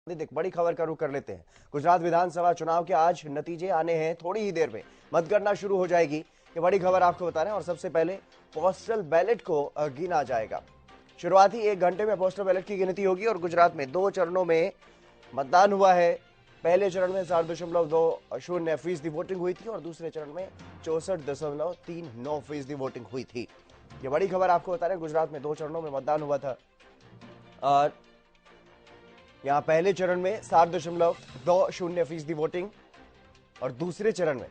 एक बड़ी खबर का रुख कर लेते हैं। गुजरात विधानसभा चुनाव के आज नतीजे आने हैं, थोड़ी ही देर में मतगणना शुरू हो जाएगी। ये बड़ी खबर आपको बता रहे हैं और सबसे पहले पोस्टल बैलेट को गिना जाएगा। शुरुआती 1 घंटे में पोस्टल बैलेट की गिनती होगी और गुजरात में 2 चरणों में मतदान हुआ है। पहले चरण में 60.20% वोटिंग हुई थी और दूसरे चरण में 64.39% वोटिंग हुई थी। ये बड़ी खबर आपको बता रहे हैं। गुजरात में 2 चरणों में मतदान हुआ था और यहां पहले चरण में 60.20% वोटिंग और दूसरे चरण में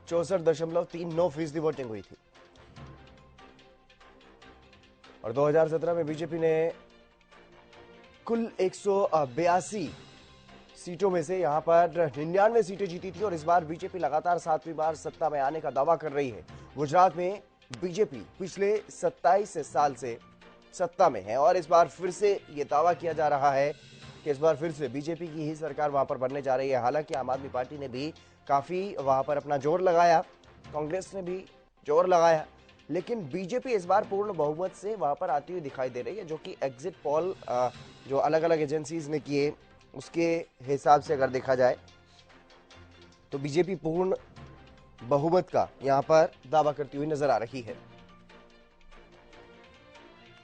64.39% वोटिंग हुई थी। और 2017 में बीजेपी ने कुल 182 सीटों में से यहां पर 99 सीटें जीती थी और इस बार बीजेपी लगातार 7वीं बार सत्ता में आने का दावा कर रही है। गुजरात में बीजेपी पिछले 27 साल से सत्ता में है और इस बार फिर से यह दावा किया जा रहा है कि इस बार फिर से बीजेपी की ही सरकार वहां पर बनने जा रही है। हालांकि आम आदमी पार्टी ने भी काफी वहां पर अपना जोर लगाया, कांग्रेस ने भी जोर लगाया, लेकिन बीजेपी इस बार पूर्ण बहुमत से वहां पर आती हुई दिखाई दे रही है, जो कि एग्जिट पोल जो अलग अलग एजेंसीज ने किए उसके हिसाब से अगर देखा जाए तो बीजेपी पूर्ण बहुमत का यहां पर दावा करती हुई नजर आ रही है।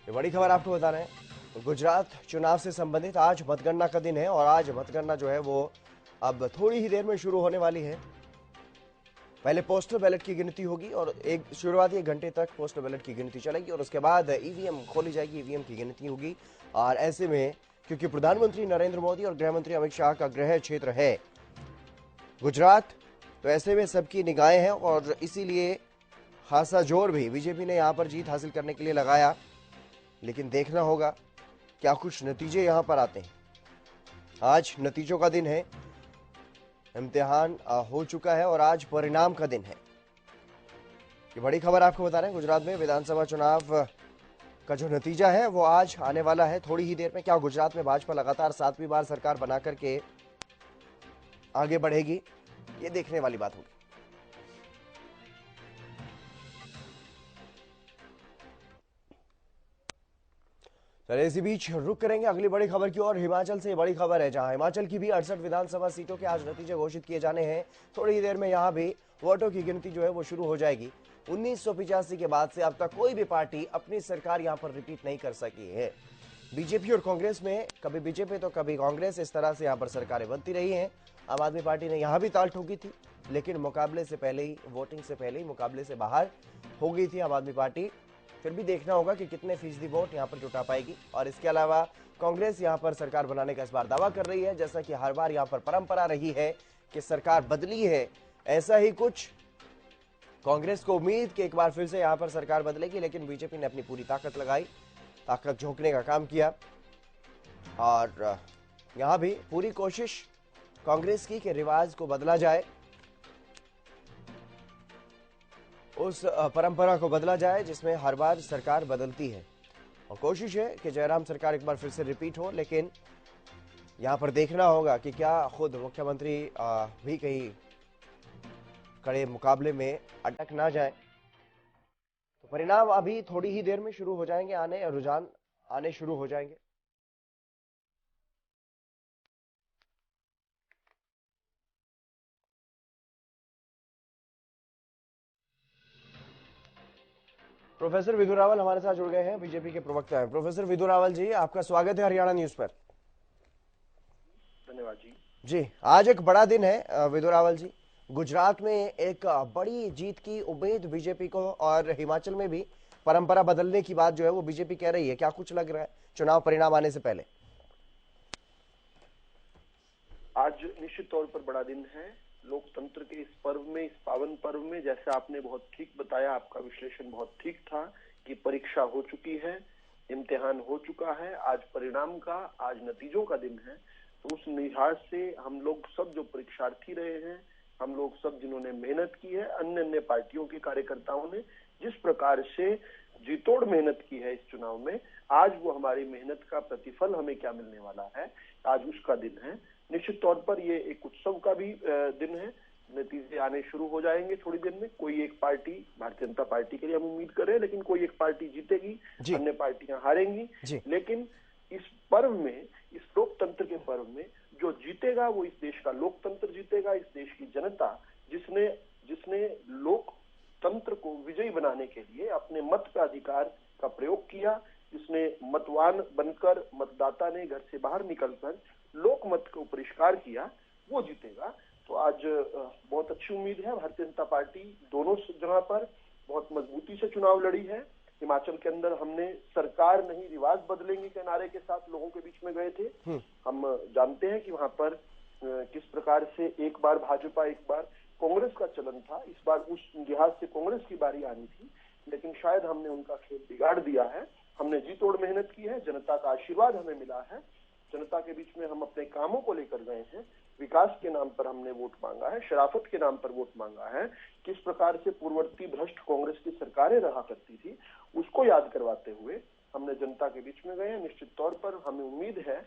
ये बड़ी खबर आपको बता रहे हैं। गुजरात चुनाव से संबंधित आज मतगणना का दिन है और आज मतगणना जो है वो अब थोड़ी ही देर में शुरू होने वाली है। पहले पोस्टल बैलेट की गिनती होगी और शुरुआती 1 घंटे तक पोस्टल बैलेट की गिनती चलेगी और उसके बाद ईवीएम खोली जाएगी, ईवीएम की गिनती होगी। और ऐसे में क्योंकि प्रधानमंत्री नरेंद्र मोदी और गृह मंत्री अमित शाह का गृह क्षेत्र है गुजरात, तो ऐसे में सबकी निगाहें हैं और इसीलिए खासा जोर भी बीजेपी ने यहां पर जीत हासिल करने के लिए लगाया। लेकिन देखना होगा क्या कुछ नतीजे यहां पर आते हैं। आज नतीजों का दिन है, इम्तिहान हो चुका है और आज परिणाम का दिन है। ये बड़ी खबर आपको बता रहे हैं। गुजरात में विधानसभा चुनाव का जो नतीजा है वो आज आने वाला है थोड़ी ही देर में। क्या गुजरात में भाजपा लगातार 7वीं बार सरकार बना करके आगे बढ़ेगी, ये देखने वाली बात होगी। चलिए इसी बीच रुक करेंगे अगली बड़ी खबर की और। हिमाचल से बड़ी खबर है, जहां हिमाचल की भी 68 विधानसभा सीटों के आज नतीजे घोषित किए जाने हैं। थोड़ी ही देर में यहां भी वोटों की गिनती जो है वो शुरू हो जाएगी। 1985 के बाद से अब तक कोई भी पार्टी अपनी सरकार यहां पर रिपीट नहीं कर सकी है। बीजेपी और कांग्रेस में कभी बीजेपी तो कभी कांग्रेस, इस तरह से यहां पर सरकारें बनती रही हैं। आम आदमी पार्टी ने यहां भी ताल ठोकी थी, लेकिन मुकाबले से पहले ही, वोटिंग से पहले ही मुकाबले से बाहर हो गई थी आम आदमी पार्टी। फिर भी देखना होगा कि कितने फीसदी वोट यहां पर जुटा पाएगी। और इसके अलावा कांग्रेस यहां पर सरकार बनाने का इस बार दावा कर रही है, जैसा कि हर बार यहां पर परंपरा रही है कि सरकार बदली है। ऐसा ही कुछ कांग्रेस को उम्मीद कि एक बार फिर से यहां पर सरकार बदलेगी, लेकिन बीजेपी ने अपनी पूरी ताकत लगाई, ताकत झोंकने का काम किया और यहां भी पूरी कोशिश कांग्रेस की कि रिवाज को बदला जाए, उस परंपरा को बदला जाए जिसमें हर बार सरकार बदलती है। और कोशिश है कि जयराम सरकार एक बार फिर से रिपीट हो, लेकिन यहां पर देखना होगा कि क्या खुद मुख्यमंत्री भी कहीं कड़े मुकाबले में अटक ना जाए। तो परिणाम अभी थोड़ी ही देर में शुरू हो जाएंगे आने, रुझान आने शुरू हो जाएंगे। प्रोफेसर विधु रावल हमारे साथ जुड़ गए हैं, बीजेपी के प्रवक्ता हैं। प्रोफेसर विधु रावल जी, आपका स्वागत है हरियाणा न्यूज पर। धन्यवाद जी। जी, आज एक बड़ा दिन है विधु रावल जी। गुजरात में एक बड़ी जीत की उम्मीद बीजेपी को और हिमाचल में भी परंपरा बदलने की बात जो है वो बीजेपी कह रही है। क्या कुछ लग रहा है चुनाव परिणाम आने से पहले? आज निश्चित तौर पर बड़ा दिन है लोकतंत्र के इस पर्व में, इस पावन पर्व में। जैसे आपने बहुत ठीक बताया, आपका विश्लेषण बहुत ठीक था कि परीक्षा हो चुकी है, इम्तिहान हो चुका है, आज परिणाम का, आज नतीजों का दिन है। तो उस लिहाज से हम लोग सब जो परीक्षार्थी रहे हैं, हम लोग सब जिन्होंने मेहनत की है, अन्य अन्य पार्टियों के कार्यकर्ताओं ने जिस प्रकार से जीतोड़ मेहनत की है इस चुनाव में, आज वो हमारी मेहनत का प्रतिफल हमें क्या मिलने वाला है, आज उसका दिन है। निश्चित तौर पर ये एक उत्सव का भी दिन है। नतीजे आने शुरू हो जाएंगे थोड़ी देर में। कोई एक पार्टी, भारतीय जनता पार्टी के लिए हम उम्मीद कर रहे हैं, लेकिन कोई एक पार्टी जीतेगी, अन्य पार्टियां हारेंगी। लेकिन इस पर्व में, इस लोकतंत्र के पर्व में जो जीतेगा वो इस देश का लोकतंत्र जीतेगा, इस देश की जनता जिसने जिसने लोकतंत्र को विजयी बनाने के लिए अपने मत का अधिकार का प्रयोग किया, जिसने मतवान बनकर, मतदाता ने घर से बाहर निकलकर लोकमत को परिष्कार किया, वो जीतेगा। तो आज बहुत अच्छी उम्मीद है। भारतीय जनता पार्टी दोनों जगह पर बहुत मजबूती से चुनाव लड़ी है। हिमाचल के अंदर हमने सरकार नहीं रिवाज बदलेंगे के नारे के साथ लोगों के बीच में गए थे। हम जानते हैं कि वहां पर किस प्रकार से एक बार भाजपा एक बार कांग्रेस का चलन था। इस बार उस लिहाज से कांग्रेस की बारी आनी थी, लेकिन शायद हमने उनका खेल बिगाड़ दिया है। हमने जी तोड़ मेहनत की है, जनता का आशीर्वाद हमें मिला है, जनता के बीच में हम अपने कामों को लेकर गए हैं, विकास के नाम पर हमने वोट मांगा है, शराफत के नाम पर वोट मांगा है। किस प्रकार से पूर्ववर्ती भ्रष्ट कांग्रेस की सरकारें रहा करती थी उसको याद करवाते हुए हमने जनता के बीच में गए हैं। निश्चित तौर पर हमें उम्मीद है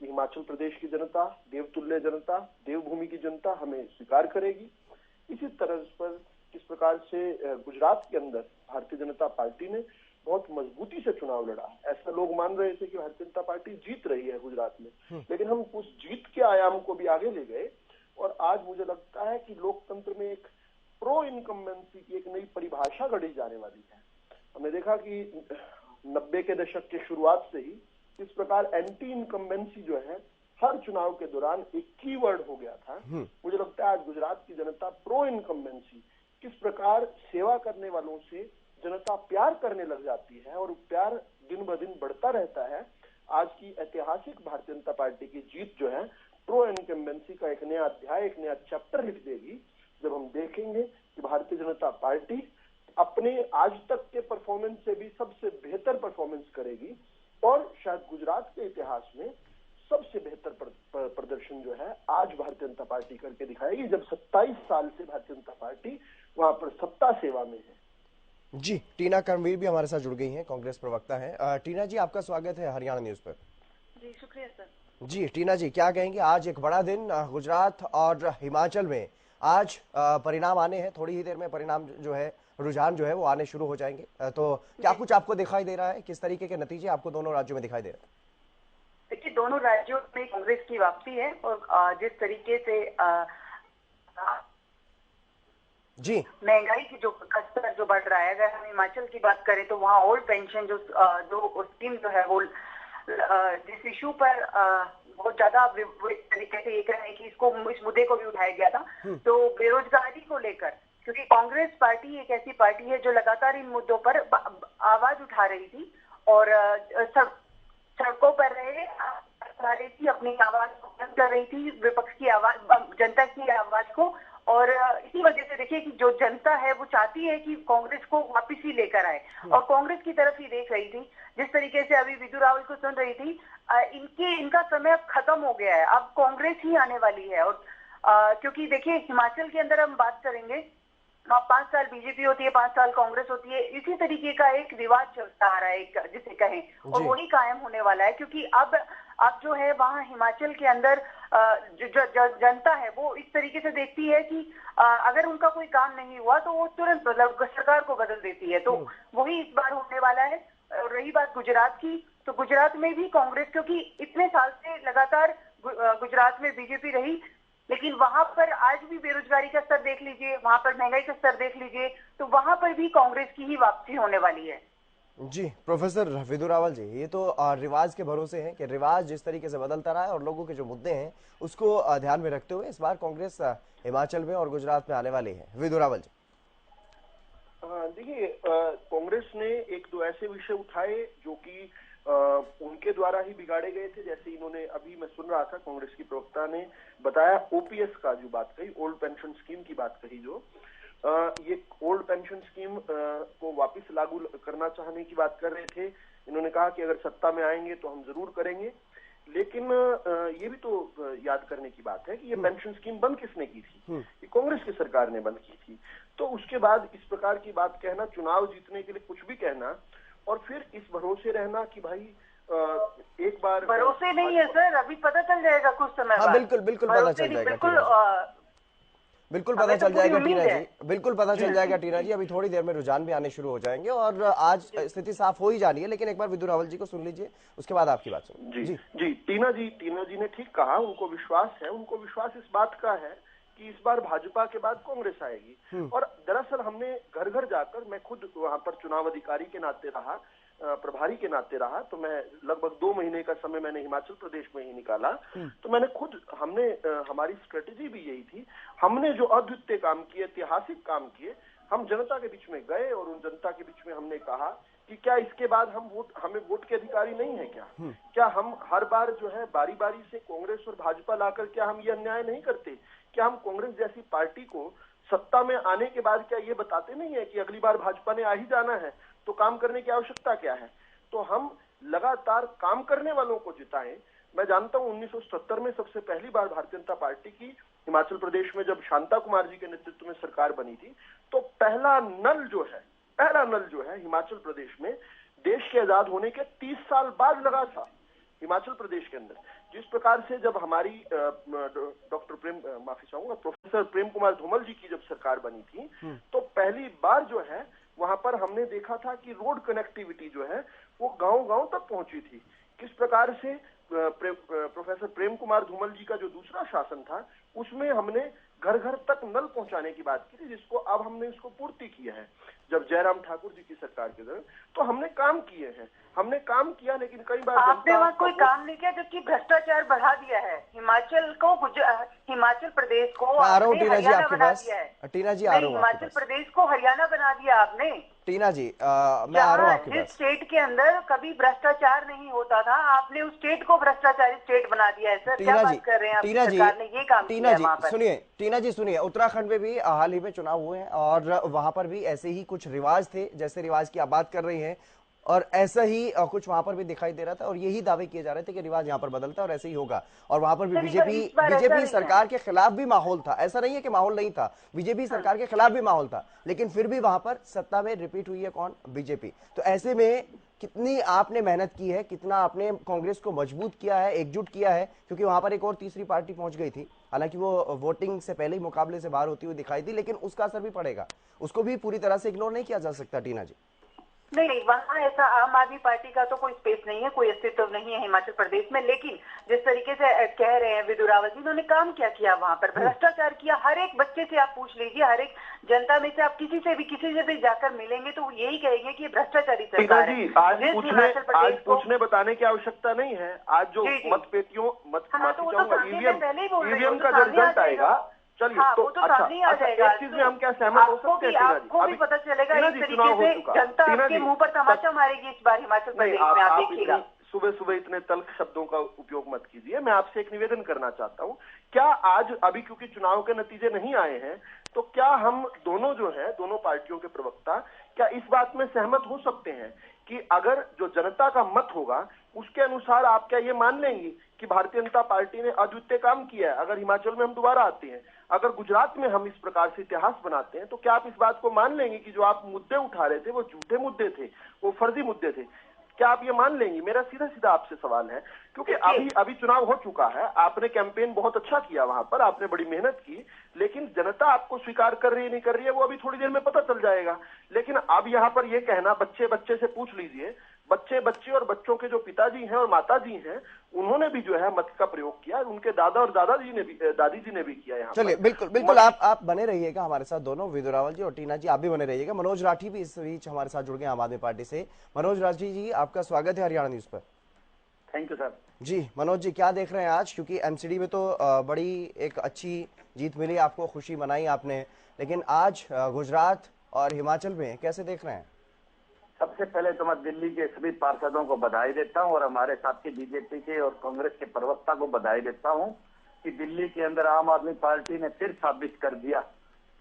कि हिमाचल प्रदेश की जनता, देवतुल्य जनता, देवभूमि की जनता हमें स्वीकार करेगी। इसी तरह पर किस प्रकार से गुजरात के अंदर भारतीय जनता पार्टी ने बहुत मजबूती से चुनाव लड़ा। ऐसा लोग मान रहे थे कि भारतीय जनता पार्टी जीत रही है गुजरात में, लेकिन हम उस जीत के आयाम को भी आगे ले गए और आज मुझे लगता है कि लोकतंत्र में एक प्रो इनकम्बेंसी की एक नई परिभाषा गढ़ी जाने वाली है। हमने देखा कि 90 के दशक के शुरुआत से ही इस प्रकार एंटी इनकम्बेंसी जो है हर चुनाव के दौरान एक कीवर्ड हो गया था। मुझे लगता है आज गुजरात की जनता प्रो इनकम्बेंसी, किस प्रकार सेवा करने वालों से जनता प्यार करने लग जाती है और प्यार दिन ब दिन बढ़ता रहता है। आज की ऐतिहासिक भारतीय जनता पार्टी की जीत जो है प्रो इनकम्बेंसी का एक नया अध्याय, एक नया चैप्टर लिख देगी, जब हम देखेंगे कि भारतीय जनता पार्टी अपने आज तक के परफॉर्मेंस से भी सबसे बेहतर परफॉर्मेंस करेगी और शायद गुजरात के इतिहास में सबसे बेहतर प्रदर्शन जो है आज भारतीय जनता पार्टी करके दिखाएगी, जब 27 साल से भारतीय जनता पार्टी वहां पर सत्ता सेवा में है। जी, टीना कर्मवीर भी हमारे साथ जुड़ गई हैं, कांग्रेस प्रवक्ता हैं। टीना जी, आपका स्वागत है हरियाणा न्यूज पर। जी शुक्रिया सर। जी टीना जी, क्या कहेंगे? आज एक बड़ा दिन गुजरात और हिमाचल में आज परिणाम आने हैं, थोड़ी ही देर में परिणाम जो है, रुझान जो है वो आने शुरू हो जाएंगे। तो क्या कुछ आपको दिखाई दे रहा है? किस तरीके के नतीजे आपको दोनों राज्यों में दिखाई दे रहे हैं? देखिए, दोनों राज्यों में कांग्रेस की वापसी है और जिस तरीके से जी महंगाई की जो स्तर जो बढ़ रहा है, अगर हम हिमाचल की बात करें तो वहाँ ओल्ड पेंशन जो स्कीम जो है वो जिस इशू पर बहुत ज्यादा तरीके से ये कह रहे हैं कि इस मुद्दे को भी उठाया गया था, तो बेरोजगारी को लेकर, क्योंकि कांग्रेस पार्टी एक ऐसी पार्टी है जो लगातार इन मुद्दों पर आवाज उठा रही थी और सड़कों पर रही थी, अपनी आवाज को बंद कर रही थी, विपक्ष की आवाज, जनता की आवाज को। और इसी वजह से देखिए कि जो जनता है वो चाहती है कि कांग्रेस को वापस ही लेकर आए और कांग्रेस की तरफ ही देख रही थी। जिस तरीके से अभी विदु रावल को सुन रही थी, इनका समय अब खत्म हो गया है, अब कांग्रेस ही आने वाली है। और क्योंकि देखिए हिमाचल के अंदर हम बात करेंगे, 5 साल बीजेपी होती है, 5 साल कांग्रेस होती है, इसी तरीके का एक रिवाज चलता आ रहा है जिसे कहें, और वही कायम होने वाला है। क्योंकि अब जो है वहाँ हिमाचल के अंदर जो जनता है वो इस तरीके से देखती है कि अगर उनका कोई काम नहीं हुआ तो वो तुरंत सरकार को बदल देती है। तो वही इस बार होने वाला है। रही बात गुजरात की, तो गुजरात में भी कांग्रेस, क्योंकि इतने साल से लगातार गुजरात में बीजेपी रही, लेकिन वहां पर आज भी बेरोजगारी का स्तर देख लीजिए, वहां पर महंगाई का स्तर देख लीजिए, तो वहां पर भी कांग्रेस की ही वापसी होने वाली है। जी प्रोफेसर विदु रावल जी, ये तो रिवाज के भरोसे हैं कि रिवाज जिस तरीके से बदलता रहा है और लोगों के जो मुद्दे हैं उसको ध्यान में रखते हुए इस बार कांग्रेस हिमाचल में और गुजरात में आने वाली है। विदु रावल जी, देखिए, कांग्रेस ने एक दो ऐसे विषय उठाए जो कि उनके द्वारा ही बिगाड़े गए थे। जैसे इन्होंने, अभी मैं सुन रहा था कांग्रेस की प्रवक्ता ने बताया, ओपीएस का जो बात कही, ओल्ड पेंशन स्कीम की बात कही, जो ये ओल्ड पेंशन स्कीम को वापस लागू करना चाहने की बात कर रहे थे। इन्होंने कहा कि अगर सत्ता में आएंगे तो हम जरूर करेंगे, लेकिन ये भी तो याद करने की बात है कि ये पेंशन स्कीम बंद किसने की थी? ये कांग्रेस की सरकार ने बंद की थी। तो उसके बाद इस प्रकार की बात कहना, चुनाव जीतने के लिए कुछ भी कहना, और फिर इस भरोसे रहना कि भाई एक बार, भरोसे नहीं है सर, अभी पता चल जाएगा कुछ समय बाद। बिल्कुल बिल्कुल पता चल जाएगा। बिल्कुल बिल्कुल पता चल जाएगा टीना जी, बिल्कुल पता चल जाएगा टीना जी। अभी थोड़ी देर में रुझान भी आने शुरू हो जाएंगे और आज स्थिति साफ हो ही जानी है, लेकिन एक बार विदु रावल जी को सुन लीजिए, उसके बाद आपकी बात सुन। जी, टीना जी ने ठीक कहा, उनको विश्वास है, उनको विश्वास इस बात का है कि इस बार भाजपा के बाद कांग्रेस आएगी। और दरअसल हमने घर घर जाकर, मैं खुद वहां पर चुनाव अधिकारी के नाते रहा, प्रभारी के नाते रहा, तो मैं लगभग 2 महीने का समय मैंने हिमाचल प्रदेश में ही निकाला। तो मैंने खुद, हमारी स्ट्रेटेजी भी यही थी, हमने जो अद्वितीय काम किए, ऐतिहासिक काम किए, हम जनता के बीच में गए और उन जनता के बीच में हमने कहा कि क्या इसके बाद हमें वोट के अधिकारी नहीं है क्या हम हर बार जो है बारी बारी से कांग्रेस और भाजपा लाकर क्या हम ये अन्याय नहीं करते? क्या हम कांग्रेस जैसी पार्टी को सत्ता में आने के बाद क्या ये बताते नहीं है कि अगली बार भाजपा ने आ ही जाना है, तो काम करने की आवश्यकता क्या है? तो हम लगातार काम करने वालों को जिताएं। मैं जानता हूं 1970 में सबसे पहली बार भारतीय जनता पार्टी की हिमाचल प्रदेश में जब शांता कुमार जी के नेतृत्व में सरकार बनी थी, तो पहला नल जो है हिमाचल प्रदेश में देश के आजाद होने के 30 साल बाद लगा था हिमाचल प्रदेश के अंदर। जिस प्रकार से जब हमारी प्रोफेसर प्रेम कुमार धूमल जी की जब सरकार बनी थी, तो पहली बार जो है वहां पर हमने देखा था कि रोड कनेक्टिविटी जो है वो गांव-गांव तक पहुंची थी। किस प्रकार से प्रोफेसर प्रेम कुमार धूमल जी का जो दूसरा शासन था, उसमें हमने घर घर तक नल पहुंचाने की बात की थी, जिसको अब हमने उसको पूर्ति किया है जब जयराम ठाकुर जी की सरकार के दौरान। तो हमने काम किए हैं, हमने काम किया, लेकिन कई बार आपने वहाँ कोई काम नहीं किया, जबकि भ्रष्टाचार बढ़ा दिया है। हिमाचल प्रदेश को हरियाणा बना दिया है। टीना जी आ रहा हूँ, हिमाचल प्रदेश को हरियाणा बना दिया आपने। टीना जी मैं आ रहा हूँ आपके पास। जिस स्टेट के अंदर कभी भ्रष्टाचार नहीं होता था, आपने उस स्टेट को भ्रष्टाचारी स्टेट बना दिया है। सर क्या बात कर रहे हैं? टीना जी, सरकार ने ये काम किया है वहाँ पर। सुनिए टीना जी, सुनिए, उत्तराखंड में भी हाल ही में चुनाव हुए हैं और वहां पर भी ऐसे ही कुछ रिवाज थे जैसे रिवाज की आप बात कर रही हैं, और ऐसा ही कुछ वहां पर भी दिखाई दे रहा था और यही दावे किए जा रहे थे कि रिवाज यहाँ पर बदलता है और ऐसे ही होगा। और वहां पर भी बीजेपी सरकार के खिलाफ भी माहौल था, ऐसा नहीं है कि माहौल नहीं था, बीजेपी सरकार के खिलाफ भी माहौल था, लेकिन फिर भी वहां पर सत्ता में रिपीट हुई है कौन? बीजेपी। तो ऐसे में कितनी आपने मेहनत की है, कितना आपने कांग्रेस को मजबूत किया है, एकजुट किया है, क्योंकि वहां पर एक और तीसरी पार्टी पहुंच गई थी, हालांकि वो वोटिंग से पहले ही मुकाबले से बाहर होती हुई दिखाई दी, लेकिन उसका असर भी पड़ेगा, उसको भी पूरी तरह से इग्नोर नहीं किया जा सकता। टीना जी नहीं, वहाँ ऐसा आम आदमी पार्टी का तो कोई स्पेस नहीं है, कोई अस्तित्व नहीं है हिमाचल प्रदेश में। लेकिन जिस तरीके से कह रहे हैं विदु रावल जी, उन्होंने काम क्या किया वहाँ पर? भ्रष्टाचार किया। हर एक बच्चे से आप पूछ लीजिए, हर एक जनता में से आप किसी से भी जाकर मिलेंगे तो यही कहेंगे कि भ्रष्टाचारी सरकार है। आज पूछने बताने की आवश्यकता नहीं है। आज जो मतपेटियों ईवीएम का जो रिजल्ट आएगा, चलिए हाँ, तो सामने आ जाएगा। इस चीज में हम क्या सहमत हो सकते हैं? आपको भी पता चलेगा इस तरीके से जनता आपके मुंह पर तमाचा मारेगी इस बार हिमाचल प्रदेश में, आप देखिएगा। सुबह सुबह इतने तल्ख शब्दों का उपयोग मत कीजिए। मैं आपसे एक निवेदन करना चाहता हूँ, क्या आज अभी क्योंकि चुनाव के नतीजे नहीं आए हैं, तो क्या हम दोनों पार्टियों के प्रवक्ता क्या इस बात में सहमत हो सकते हैं कि अगर जो जनता का मत होगा उसके अनुसार आप क्या ये मान लेंगी कि भारतीय जनता पार्टी ने अद्वितीय काम किया है? अगर हिमाचल में हम दोबारा आते हैं, अगर गुजरात में हम इस प्रकार से इतिहास बनाते हैं, तो क्या आप इस बात को मान लेंगे कि जो आप मुद्दे उठा रहे थे वो झूठे मुद्दे थे, वो फर्जी मुद्दे थे? क्या आप ये मान लेंगी? मेरा सीधा सीधा आपसे सवाल है, क्योंकि अभी चुनाव हो चुका है, आपने कैंपेन बहुत अच्छा किया, वहां पर आपने बड़ी मेहनत की, लेकिन जनता आपको स्वीकार कर रही है नहीं कर रही है वो अभी थोड़ी देर में पता चल जाएगा। लेकिन अब यहाँ पर ये कहना, बच्चे से पूछ लीजिए, बच्चे और बच्चों के जो पिताजी हैं और माताजी हैं, उन्होंने भी जो है मत का प्रयोग किया, उनके दादा और दादी जी ने भी किया। यहाँ चलिए बिल्कुल आप बने रहिएगा हमारे साथ, दोनों विदु रावल जी और टीना जी आप भी बने रहिएगा। मनोज राठी भी इस बीच हमारे साथ जुड़ गए आम आदमी पार्टी से। मनोज राठी जी, आपका स्वागत है हरियाणा न्यूज पर। Thank you sir. जी मनोज जी, क्या देख रहे हैं आज? क्योंकि एमसीडी में तो बड़ी एक अच्छी जीत मिली, आपको खुशी मनाई आपने, लेकिन आज गुजरात और हिमाचल में कैसे देख रहे हैं? सबसे पहले तो मैं दिल्ली के सभी पार्षदों को बधाई देता हूं और हमारे साथी बीजेपी के और कांग्रेस के प्रवक्ता को बधाई देता हूं कि दिल्ली के अंदर आम आदमी पार्टी ने फिर साबित कर दिया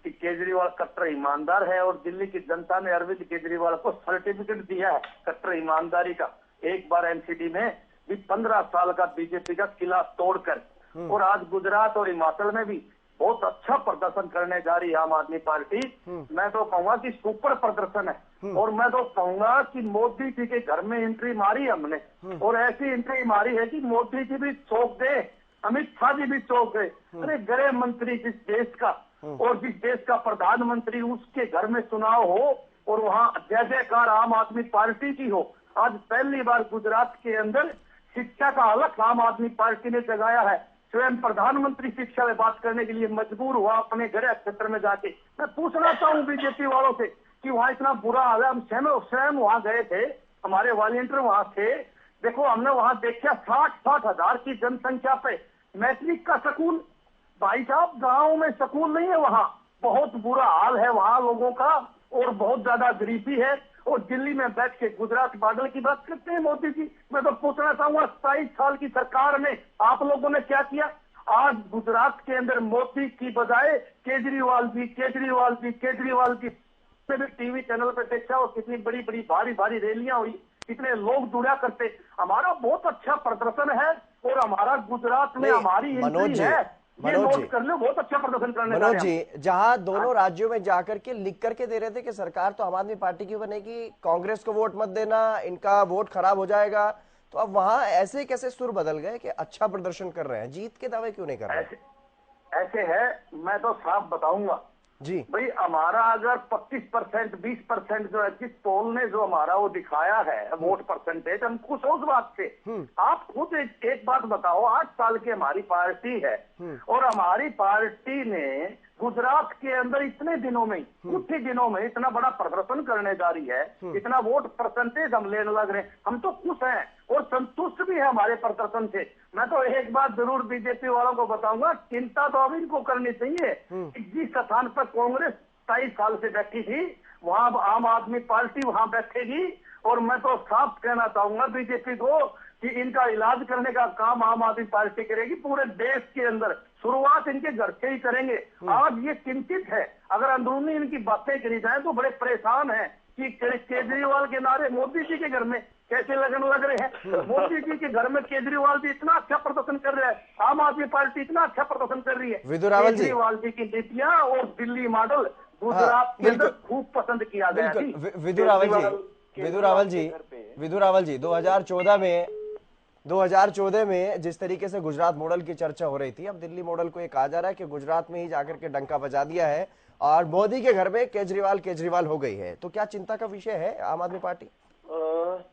कि केजरीवाल कट्टर ईमानदार है और दिल्ली की जनता ने अरविंद केजरीवाल को सर्टिफिकेट दिया है कट्टर ईमानदारी का। एक बार एमसीडी में भी 15 साल का बीजेपी का किला तोड़कर, और आज गुजरात और हिमाचल में भी बहुत अच्छा प्रदर्शन करने जा रही है आम आदमी पार्टी। मैं तो कहूंगा कि सुपर प्रदर्शन है, और मैं तो कहूंगा कि मोदी जी के घर में एंट्री मारी हमने, और ऐसी एंट्री मारी है कि मोदी जी भी चौंक गए, अमित शाह जी भी चौंक गए। अरे गृह मंत्री जिस देश का और जिस देश का प्रधानमंत्री उसके घर में चुनाव हो और वहां जय जयकार आम आदमी पार्टी की हो। आज पहली बार गुजरात के अंदर शिक्षा का अलग आम आदमी पार्टी ने जगाया है। स्वयं प्रधानमंत्री शिक्षा में बात करने के लिए मजबूर हुआ अपने गृह क्षेत्र में जाके। मैं पूछना चाहूँ बीजेपी वालों से कि वहाँ इतना बुरा हाल है। हम स्वयं वहाँ गए थे, हमारे वॉलंटियर वहाँ थे। देखो हमने वहाँ देखा 60 हजार की जनसंख्या पे मैट्रिक का स्कूल। भाई साहब गाँव में स्कूल नहीं है, वहाँ बहुत बुरा हाल है वहाँ लोगों का और बहुत ज्यादा गरीबी है। और दिल्ली में बैठ के गुजरात मॉडल की बात करते हैं मोदी जी। मैं तो पूछना चाहूंगा 27 साल की सरकार में आप लोगों ने क्या किया? आज गुजरात के अंदर मोदी की बजाय केजरीवाल जी भी टीवी चैनल पर देखा और कितनी बड़ी बड़ी भारी भारी रैलियां हुई, कितने लोग जुड़ा करते। हमारा बहुत अच्छा प्रदर्शन है और हमारा गुजरात में हमारी एंट्री है, ये नोट कर लो, बहुत अच्छा प्रदर्शन करने मनोज जी, जहां दोनों राज्यों में जाकर के लिख करके दे रहे थे कि सरकार तो आम आदमी पार्टी की बनेगी, कांग्रेस को वोट मत देना, इनका वोट खराब हो जाएगा, तो अब वहां ऐसे कैसे सुर बदल गए कि अच्छा प्रदर्शन कर रहे हैं, जीत के दावे क्यों नहीं कर रहे? ऐसे है, मैं तो साफ बताऊंगा जी भाई, हमारा अगर 25% 20% जो है, जिस पोल ने जो हमारा वो दिखाया है वोट परसेंटेज, हम खुश हो उस बात से। आप खुद एक बात बताओ, 8 साल की हमारी पार्टी है और हमारी पार्टी ने गुजरात के अंदर इतने दिनों में, कुछ ही दिनों में इतना बड़ा प्रदर्शन करने जा रही है, इतना वोट परसेंटेज हम लेने लग रहे हैं। हम तो खुश हैं और संतुष्ट भी है हमारे प्रदर्शन से। मैं तो एक बात जरूर बीजेपी वालों को बताऊंगा, चिंता तो अभी इनको करनी चाहिए कि जिस स्थान पर कांग्रेस 23 साल से बैठी थी, वहां आम आदमी पार्टी वहां बैठेगी। और मैं तो साफ कहना चाहूंगा बीजेपी को कि इनका इलाज करने का काम आम आदमी पार्टी करेगी पूरे देश के अंदर। शुरुआत इनके घर से ही करेंगे। आज ये चिंतित है, अगर अंदरूनी इनकी बातें करी जाए तो बड़े परेशान है कि केजरीवाल के नारे मोदी जी के घर में कैसे लगने लग रहे हैं। मोदी जी के घर में केजरीवाल जी इतना अच्छा प्रदर्शन कर रहे हैं, आम आदमी पार्टी इतना अच्छा प्रदर्शन कर रही है। केजरीवाल जी की नीतियां और दिल्ली मॉडल गुजरात के अंदर खूब पसंद किया गया। विधु रावल जी 2014 में जिस तरीके से गुजरात मॉडल की चर्चा हो रही थी, अब दिल्ली मॉडल को ये कहा जा रहा है कि गुजरात में ही जाकर के डंका बजा दिया है और मोदी के घर में केजरीवाल हो गई है। तो क्या चिंता का विषय है आम आदमी पार्टी?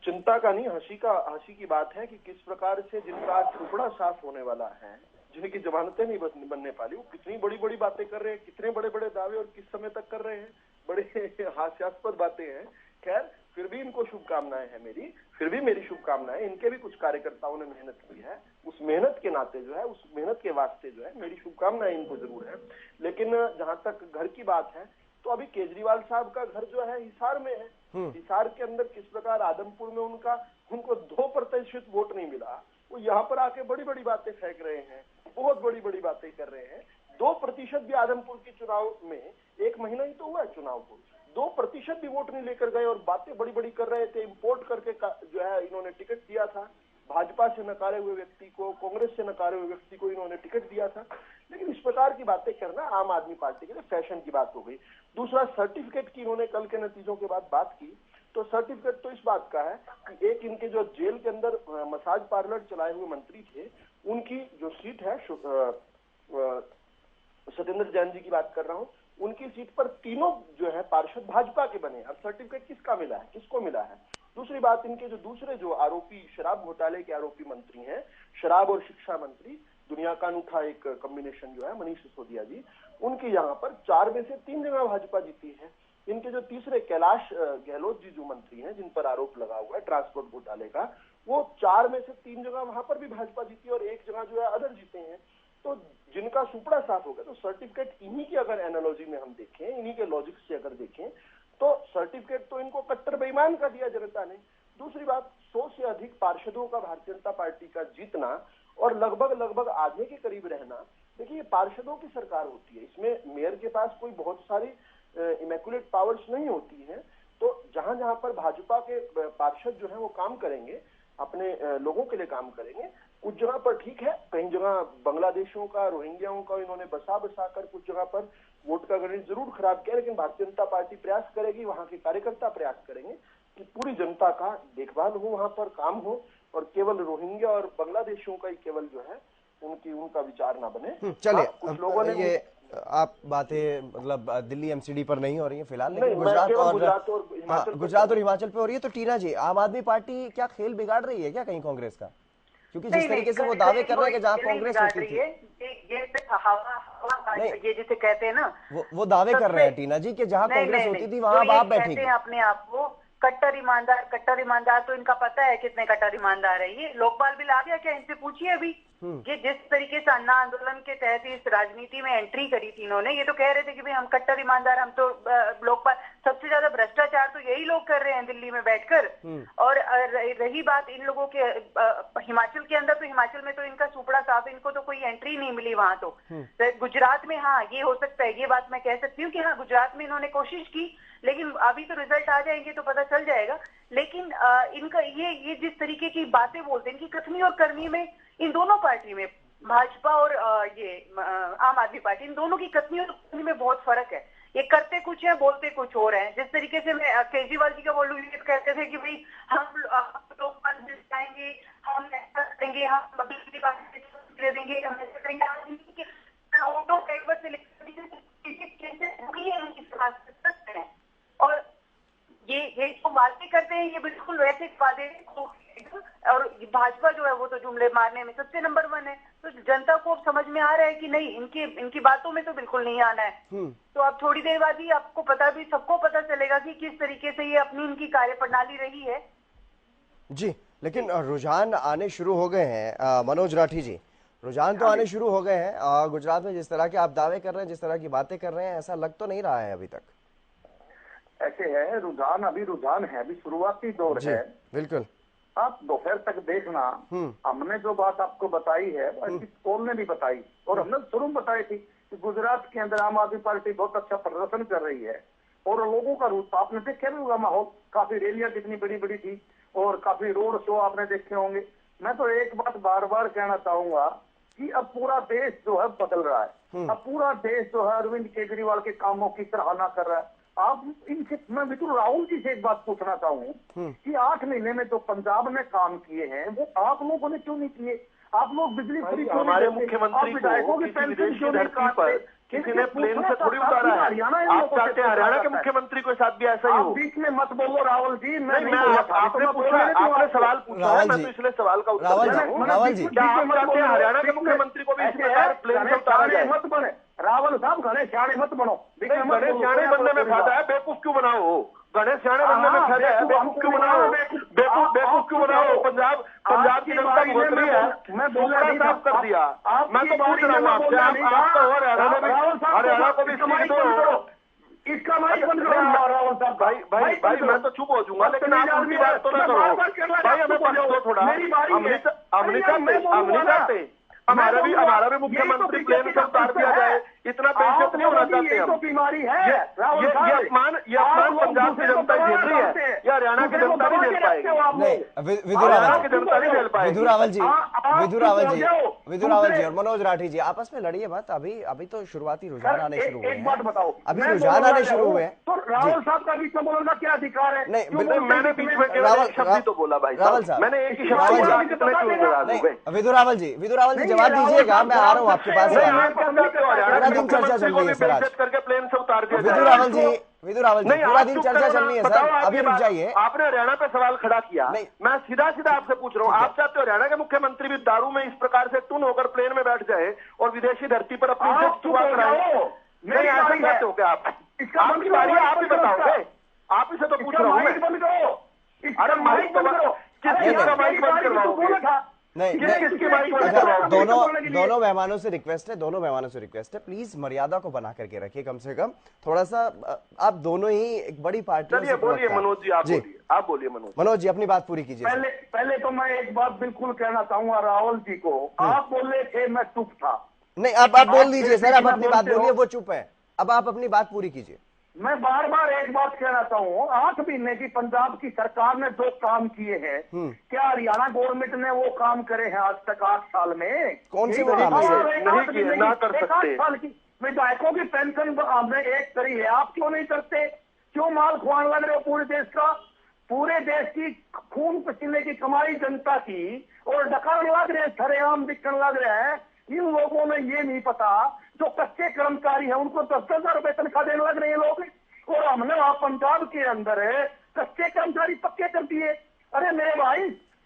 चिंता का नहीं, हंसी की बात है कि किस प्रकार से जिनका टुकड़ा साफ होने वाला है, जिनकी जमानतें नहीं बनने पाली, वो कितनी बड़ी बड़ी बातें कर रहे हैं, कितने बड़े बड़े दावे और किस समय तक कर रहे हैं। बड़े हास्यास्पद बातें हैं। खैर, फिर भी इनको शुभकामनाएं हैं फिर भी मेरी शुभकामनाएं। इनके भी कुछ कार्यकर्ताओं ने मेहनत की है, उस मेहनत के नाते जो है, उस मेहनत के वास्ते जो है मेरी शुभकामनाएं इनको जरूर है। लेकिन जहां तक घर की बात है, तो अभी केजरीवाल साहब का घर जो है हिसार में है। हिसार के अंदर किस प्रकार आदमपुर में उनको 2% वोट नहीं मिला, वो यहाँ पर आके बड़ी बड़ी बातें फेंक रहे हैं, बहुत बड़ी बड़ी बातें कर रहे हैं। 2% भी आदमपुर के चुनाव में, 1 महीना ही तो हुआ है चुनाव को, 2% भी वोट नहीं लेकर गए और बातें बड़ी बड़ी कर रहे थे। इंपोर्ट करके जो है इन्होंने टिकट दिया था, भाजपा से नकारे हुए व्यक्ति को, कांग्रेस से नकारे हुए व्यक्ति को इन्होंने टिकट दिया था। लेकिन इस प्रकार की बातें करना आम आदमी पार्टी के लिए फैशन की बात हो गई। दूसरा, सर्टिफिकेट की इन्होंने कल के नतीजों के बाद बात की, तो सर्टिफिकेट तो इस बात का है कि एक इनके जो जेल के अंदर मसाज पार्लर चलाए हुए मंत्री थे, उनकी जो सीट है, सत्येंद्र जैन जी की बात कर रहा हूं, उनकी सीट पर तीनों जो है पार्षद भाजपा के बने। अब सर्टिफिकेट किसका मिला है, किसको मिला है? दूसरी बात, इनके जो दूसरे जो आरोपी, शराब घोटाले के आरोपी मंत्री हैं, शराब और शिक्षा मंत्री, दुनिया का अनूठा एक कॉम्बिनेशन जो है, मनीष सिसोदिया जी, उनके यहाँ पर 4 में से 3 जगह भाजपा जीती है। इनके जो तीसरे कैलाश गहलोत जी जो मंत्री हैं, जिन पर आरोप लगा हुआ है ट्रांसपोर्ट घोटाले का, वो 4 में से 3 जगह वहां पर भी भाजपा जीती और 1 जगह जो है अदर जीते हैं। तो जिनका सुपड़ा साफ हो गया, तो सर्टिफिकेट इन्हीं की अगर एनालॉजी में हम देखें, इन्हीं के लॉजिक से अगर देखें, तो सर्टिफिकेट तो इनको कट्टर बेईमान का दिया जनता ने। दूसरी बात, 100 से अधिक पार्षदों का भारतीय जनता पार्टी का जीतना और लगभग आधे के करीब रहना। देखिए, ये पार्षदों की सरकार होती है, इसमें मेयर के पास कोई बहुत सारी इमैक्युलेट पावर्स नहीं होती हैं। तो जहां जहां पर भाजपा के पार्षद जो है वो काम करेंगे, अपने लोगों के लिए काम करेंगे, कुछ जगह पर ठीक है, कई जगह बांग्लादेशियों का, रोहिंग्याओं का इन्होंने बसा कर कुछ जगह पर वोट का गणित जरूर खराब किया। लेकिन भारतीय जनता पार्टी प्रयास करेगी, वहां के कार्यकर्ता प्रयास करेंगे कि पूरी जनता का देखभाल हो, वहां पर काम हो और केवल रोहिंग्या और बांग्लादेशियों का ही केवल जो है उनका विचार ना बने। चलिए, कुछ लोगों ने आप बातें मतलब दिल्ली एमसीडी पर नहीं हो रही है फिलहाल, लेकिन नहीं, मैं गुजरात केवल और हिमाचल पर गुजरात और हिमाचल पे हो रही है। तो टीना जी, आम आदमी पार्टी क्या खेल बिगाड़ रही है क्या कहीं कांग्रेस का? क्योंकि जिस नहीं नहीं, तरीके से वो दावे कर रहे हैं कि जहां खेल नहीं कांग्रेस बिगाड़ होती रही थी, है। ये सिर्फ हवा हवा नहीं, ये जिसे कहते हैं ना, वो दावे कर रहे हैं सबसे टीना जी कि जहां नहीं कांग्रेस नहीं होती नहीं, थी जो वहां अब ये आप कहते बैठेगी। हैं अपने आप को कट्टर ईमानदार तो इनका पता है कितने कट्टर ईमानदार है। ये लोकपाल बिल आ गया क्या, इनसे पूछिए अभी। ये जिस तरीके से अन्ना आंदोलन के तहत इस राजनीति में एंट्री करी थी इन्होंने, ये तो कह रहे थे कि भाई हम कट्टर ईमानदार, हम तो लोकपाल, सबसे ज्यादा भ्रष्टाचार तो यही लोग कर रहे हैं दिल्ली में बैठकर। और रही बात इन लोगों के हिमाचल के अंदर, तो हिमाचल में तो इनका सुपड़ा साफ, इनको तो कोई एंट्री नहीं मिली वहां। तो गुजरात में हाँ ये हो सकता है, ये बात मैं कह सकती हूँ कि हाँ गुजरात में इन्होंने कोशिश की, लेकिन अभी तो रिजल्ट आ जाएंगे तो पता चल जाएगा। लेकिन इनका ये जिस तरीके की बातें बोलते हैं, इनकी कथनी और करनी में, इन दोनों पार्टी में, भाजपा और आम आदमी पार्टी, इन दोनों की कथनी और करनी में बहुत फर्क है। ये करते कुछ है, बोलते कुछ और है। जिस तरीके से मैं केजरीवाल जी का बोलूँ, ये कहते थे कि भाई हम लोग जाएंगे, हम ऐसा करेंगे, हम बिजली दे देंगे, हम ऐसा करेंगे, ऑटो ड्राइवर से लेकर और ये जो वादे करते हैं, ये बिल्कुल वैसे वादे। और भाजपा जो है वो तो जुमले मारने में सबसे नंबर 1 है। तो जनता को अब समझ में आ रहा है कि नहीं, इनकी बातों में तो बिल्कुल नहीं आना है। तो अब थोड़ी देर बाद ही आपको पता भी, सबको पता चलेगा कि किस तरीके से ये अपनी इनकी कार्यप्रणाली रही है। जी, लेकिन रुझान आने शुरू हो गए हैं मनोज राठी जी, रुझान तो आने शुरू हो गए हैं गुजरात में। जिस तरह के आप दावे कर रहे हैं, जिस तरह की बातें कर रहे हैं, ऐसा लग तो नहीं रहा है अभी तक। ऐसे है, रुझान अभी शुरुआती दौर है। बिल्कुल, आप दोपहर तक देखना, हमने जो बात आपको बताई है पोल ने भी बताई, और हमने शुरू में बताई थी कि गुजरात के अंदर आम आदमी पार्टी बहुत अच्छा प्रदर्शन कर रही है। और लोगों का रूप आपने देखा भी होगा, माहौल, काफी रैलियां कितनी बड़ी बड़ी थी और काफी रोड शो आपने देखे होंगे। मैं तो एक बात बार बार कहना चाहूंगा कि अब पूरा देश जो है बदल रहा है। अब पूरा देश जो है अरविंद केजरीवाल के कामों की सराहना कर रहा है। आप इनसे, मैं बिल्कुल राहुल जी से एक बात पूछना चाहूँ कि 8 महीने में जो पंजाब में काम किए हैं वो आप लोगों ने क्यों नहीं किए? आप लोग बिजली फ्री, हमारे मुख्यमंत्री को किसी विदेशी धरती पर किसी ने प्लेन से थोड़ी उतारा है। आप चाहते हैं हरियाणा के मुख्यमंत्री के साथ भी ऐसा ही हो? बीच में मत बोलो राहुल जी। मैं आपने पूछा, आपने सवाल पूछा है, मैं तो इसलिए सवाल का उत्तर दे रहा हूं। रावल जी, क्या आप चाहते हैं हरियाणा के मुख्यमंत्री को भी इसी प्रकार प्लेन से उतारा जाए? मत बने रावल साहब, घने सियाणे मत बनो। गणेश सियाणे बनने में फायदा है, बेवकूफ क्यों बनाओ? गणेश सियाणे बनने में फायदा है, बेवकूफ क्यों बनाओ? बेवकूफ क्यों बनाओ? पंजाब की जनता भुगत रही है, सुपड़ा साफ कर दिया। मैं तो पूछ रहा हूँ आपसे, आप तो हरियाणा को भी सीट दो। इसका माइक बंद करो रावल साहब। भाई मैं तो चुप हो जाऊंगा, लेकिन आप उनकी बात तो ना करो भाई, हमें पढ़ दो थोड़ा। हम नहीं चाहते हमारा भी मुख्यमंत्री प्लेन से उतार दिया जाए, इतना बेइज्जत नहीं होना चाहते हम। बीमारी है ये अपमान पंजाब की जनता झेल रही है, या हरियाणा की जनता नहीं झेल पाएगी? हरियाणा की जनता नहीं झेल पाएगी। विधु रावल जी और मनोज राठी जी आपस में लड़िए मत। अभी तो शुरुआती रुझान आने शुरू हुए एक बात बताओ, अभी रुझान आने शुरू हुए हैं। तो रावल साहब का बीच में बोलने का क्या अधिकार है? नहीं, मैंने बीच में केवल एक शब्द ही तो बोला भाई साहब, मैंने एक ही शब्द बोला, कितने क्यों नाराज हो गए? विधु रावल जी जवाब दीजिएगा, मैं आ रहा हूँ आपके पास। पूरा दिन चर्चा चल रही है सर आज। करके प्लेन से उतार दिया। विधु रावल जी पूरा दिन चर्चा चल रही है सर, अभी रुक जाइए। आपने हरियाणा पे सवाल खड़ा किया, मैं सीधा आपसे पूछ रहा हूँ, आप चाहते हो हरियाणा के मुख्यमंत्री भी दारू में इस प्रकार से टून होकर प्लेन में बैठ जाए और विदेशी धरती पर अपनी इज्जत चुका कराए? नहीं, ऐसा चाहते हो क्या आप? आपकी बारी है, आप ही बताओगे। आप ही से तो पूछ रहा हूँ मैं। अरे माइक बंद करो, किसका माइक बंद करवाओगे? नहीं, दोनों मेहमानों से रिक्वेस्ट है, प्लीज मर्यादा को बना करके रखिए कम से कम थोड़ा सा। आप दोनों ही एक बड़ी पार्टी। चलिए बोलिए मनोज जी, आप बोलिए मनोज जी अपनी बात पूरी कीजिए। पहले तो मैं एक बात बिल्कुल कहना चाहूंगा राहुल जी को, आप बोले थे मैं चुप था। नहीं, आप बोल दीजिए सर, आप अपनी बात बोलिए, वो चुप है। अब आप अपनी बात पूरी कीजिए। मैं बार बार एक बात कहना चाहूँ, 8 महीने की पंजाब की सरकार ने जो काम किए हैं, क्या हरियाणा गवर्नमेंट ने वो काम करे हैं आज तक 8 साल में? कौन से वो काम नहीं किए, ना कर सकते? 8 साल की विधायकों की पेंशन हमने एक करी है, आप क्यों नहीं करते? क्यों माल खुआने लग रहे हो पूरे देश का? पूरे देश की खून पसीने की कमाई जनता की, और डकार लग रहे, सरेआम दिखने लग रहे हैं। इन लोगों में ये नहीं पता जो कच्चे कर्मचारी हैं उनको 10,000 रुपए तनख्वाह देने लग रहे हैं लोग। और हमने वहां पंजाब के अंदर कच्चे कर्मचारी पक्के कर दिए। अरे मेरे भाई,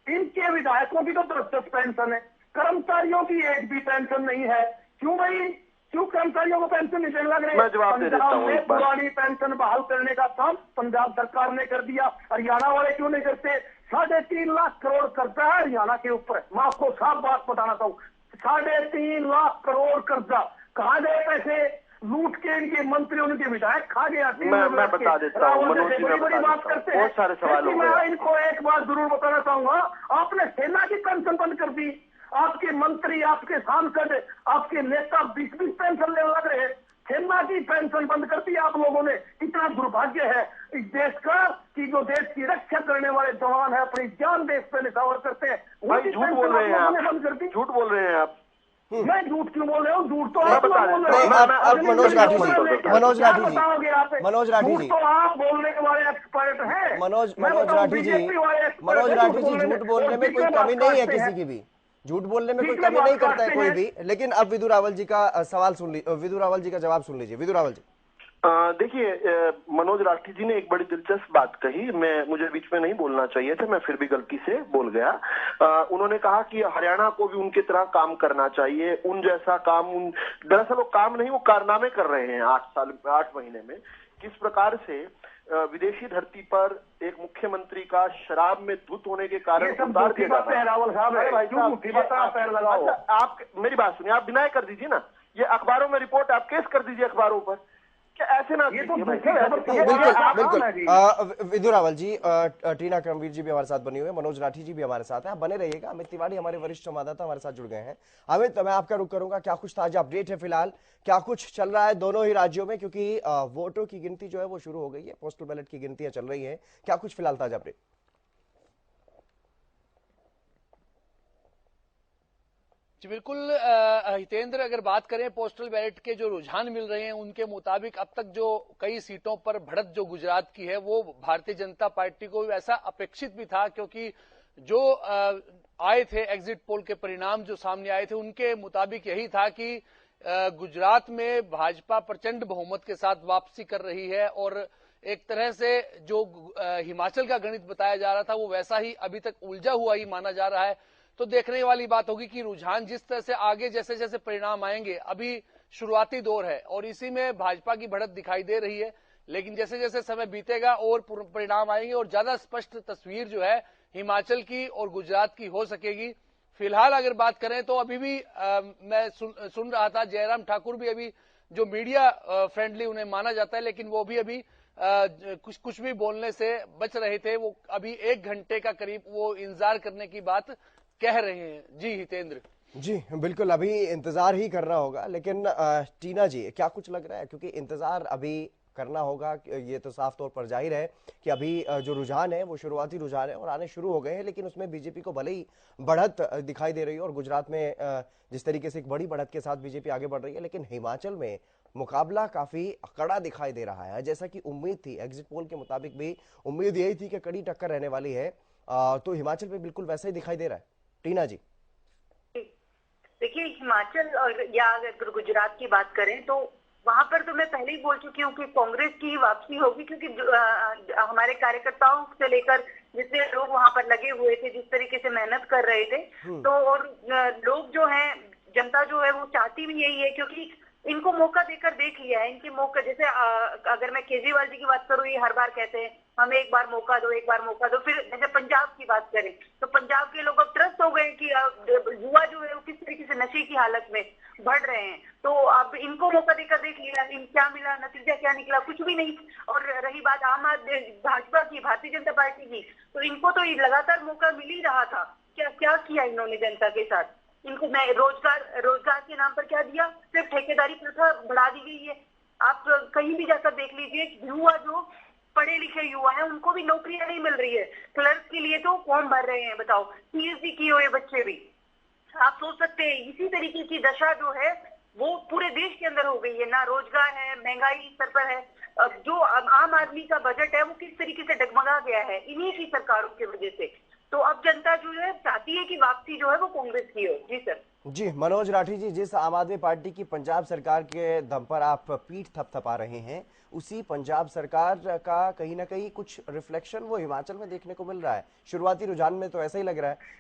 इनके विधायकों की तो 10-10 पेंशन है, कर्मचारियों की एक भी पेंशन नहीं है। क्यों भाई, क्यों कर्मचारियों को पेंशन नहीं देने लग रहे? मैं जवाब दे देता हूं। पंजाब में पुरानी पेंशन बहाल करने का काम पंजाब सरकार ने कर दिया, हरियाणा वाले क्यों नहीं करते? 3.5 लाख करोड़ कर्जा है हरियाणा के ऊपर। मैं आपको साफ बात बताना चाहूँ, 3.5 लाख करोड़ कर्जा। कहाँ गए पैसे? लूट के इनके मंत्री, उनके विधायक खा गया। मैं बता देता हूँ मनोज जी, बड़ी बड़ी बात करते हैं। बहुत सारे सवाल हो मैं गए। इनको एक बात जरूर बताना चाहूंगा, आपने सेना की पेंशन बंद कर दी। आपके मंत्री, आपके सांसद, आपके नेता 20-20 पेंशन लेने लग रहे हैं। सेना की पेंशन बंद कर दी आप लोगों ने। इतना दुर्भाग्य है इस देश का कि जो देश की रक्षा करने वाले जवान है, अपनी जान देश पे निछावर करते हैं। भाई झूठ बोल रहे हैं आप, झूठ बोल रहे हैं आप। मैं झूठ क्यों बोल रहा हूँ? झूठ तो मैं आप बता बोल देता रहे हूं। हैं। अब मनोज राठी जी, मनोज राठी जी, बताओगे आप? मनोज राठी जी, झूठ तो आप बोलने के वाले एक्सपर्ट हैं। मनोज मैं मनोज बताऊं, राठी जी, बीजेपी वाले expert मनोज हैं राठी जी, झूठ बोलने और में कोई बीच में कमी बात नहीं है काटते किसी हैं। की भी। झूठ बोलने में कोई बीच में कमी नहीं बात करता है काटते कोई हैं। भी। लेकिन अब विदु रावल जी का सवाल सुन लीजिए, विदु रावल जी का जवाब सुन लीजिए। विदु रावल जी, देखिए, मनोज राठी जी ने एक बड़ी दिलचस्प बात कही। मुझे बीच में नहीं बोलना चाहिए था, मैं फिर भी गलती से बोल गया। उन्होंने कहा कि हरियाणा को भी उनकी तरह काम करना चाहिए, उन जैसा काम। दरअसल वो काम नहीं, वो कारनामे कर रहे हैं 8 महीने में। किस प्रकार से विदेशी धरती पर एक मुख्यमंत्री का शराब में धुत होने के कारण उतार दिया जाता है। रावल साहब, आप मेरी बात सुनिए, आप डिनाई कर दीजिए ना, ये अखबारों में रिपोर्ट, आप केस कर दीजिए अखबारों पर। क्या ऐसे ना ये तो कीजिए भाई। बिल्कुल बिल्कुल। विदु रावल जी, टीना क्रमवीर जी भी हमारे साथ बनी हुई है, मनोज राठी जी भी हमारे साथ हैं। आप बने रहिएगा। अमित तिवारी हमारे वरिष्ठ संवाददाता हमारे साथ जुड़ गए हैं। अमित, मैं आपका रुख करूंगा, क्या कुछ ताजा अपडेट है फिलहाल? क्या कुछ चल रहा है दोनों ही राज्यों में? क्योंकि वोटों की गिनती जो है वो शुरू हो गई है, पोस्टल बैलेट की गिनतियां चल रही है। क्या कुछ फिलहाल ताजा अपडेट? जी बिल्कुल हितेंद्र, अगर बात करें पोस्टल बैलेट के जो रुझान मिल रहे हैं उनके मुताबिक अब तक जो कई सीटों पर बढ़त जो गुजरात की है वो भारतीय जनता पार्टी को ऐसा अपेक्षित भी था, क्योंकि जो आए थे एग्जिट पोल के परिणाम जो सामने आए थे उनके मुताबिक यही था कि गुजरात में भाजपा प्रचंड बहुमत के साथ वापसी कर रही है। और एक तरह से जो हिमाचल का गणित बताया जा रहा था वो वैसा ही अभी तक उलझा हुआ ही माना जा रहा है। तो देखने वाली बात होगी कि रुझान जिस तरह से आगे जैसे जैसे परिणाम आएंगे, अभी शुरुआती दौर है और इसी में भाजपा की बढ़त दिखाई दे रही है, लेकिन जैसे जैसे समय बीतेगा और परिणाम आएंगे और ज्यादा स्पष्ट तस्वीर जो है हिमाचल की और गुजरात की हो सकेगी। फिलहाल अगर बात करें तो अभी भी मैं सुन रहा था, जयराम ठाकुर भी अभी जो मीडिया फ्रेंडली उन्हें माना जाता है, लेकिन वो भी अभी कुछ भी बोलने से बच रहे थे। वो अभी 1 घंटे का करीब वो इंतजार करने की बात कह रहे हैं। जी हितेंद्र जी बिल्कुल, अभी इंतजार ही करना होगा। लेकिन टीना जी, क्या कुछ लग रहा है? क्योंकि इंतजार अभी करना होगा, ये तो साफ तौर पर जाहिर है कि अभी जो रुझान है वो शुरुआती रुझान है और आने शुरू हो गए हैं, लेकिन उसमें बीजेपी को भले ही बढ़त दिखाई दे रही है और गुजरात में जिस तरीके से एक बड़ी बढ़त के साथ बीजेपी आगे बढ़ रही है, लेकिन हिमाचल में मुकाबला काफी कड़ा दिखाई दे रहा है। जैसा कि उम्मीद थी, एग्जिट पोल के मुताबिक भी उम्मीद यही थी कि कड़ी टक्कर रहने वाली है, तो हिमाचल में बिल्कुल वैसा ही दिखाई दे रहा है। टीना जी, देखिए हिमाचल और या अगर गुजरात की बात करें तो वहां पर तो मैं पहले ही बोल चुकी हूँ कि कांग्रेस की वापसी होगी, क्योंकि हमारे कार्यकर्ताओं से लेकर जितने लोग वहां पर लगे हुए थे, जिस तरीके से मेहनत कर रहे थे, तो और लोग जो हैं, जनता जो है वो चाहती भी यही है, क्योंकि इनको मौका देकर देख लिया है। इनके मौका, जैसे अगर मैं केजरीवाल जी की बात करूँ, ये हर बार कहते हैं हमें एक बार मौका दो, एक बार मौका दो। फिर जैसे पंजाब की बात करें तो पंजाब के लोग अब त्रस्त हो गए कि युवा जो है वो किस तरीके से नशे की हालत में बढ़ रहे हैं। तो अब इनको मौका देकर देख लिया, क्या मिला, नतीजा क्या निकला? कुछ भी नहीं। और रही बात आम आदमी भाजपा की, भारतीय जनता पार्टी की, तो इनको तो लगातार मौका मिल ही रहा था। क्या क्या किया इन्होंने जनता के साथ? इनको मैं रोजगार के नाम पर क्या दिया? सिर्फ ठेकेदारी प्रथा बढ़ा दी गई है। आप कहीं भी जाकर देख लीजिए, युवा जो पढ़े लिखे युवा है उनको भी नौकरियां नहीं मिल रही है। क्लर्क के लिए तो फॉर्म भर रहे हैं, बताओ, पीएचडी किए हुए बच्चे भी। आप सोच सकते हैं इसी तरीके की दशा जो है वो पूरे देश के अंदर हो गई है। ना रोजगार है, महंगाई स्तर पर है। जो आम आदमी का बजट है वो किस तरीके से डगमगा गया है इन्हीं की सरकारों की वजह से। तो अब जनता जो है चाहती है कि वापसी जो है वो कांग्रेस की हो। जी सर। जी मनोज राठी जी, जिस आम आदमी पार्टी की पंजाब सरकार के दम पर आप पीठ थपथपा रहे हैं, उसी पंजाब सरकार का कहीं ना कहीं कुछ रिफ्लेक्शन वो हिमाचल में देखने को मिल रहा है। शुरुआती रुझान में तो ऐसा ही लग रहा है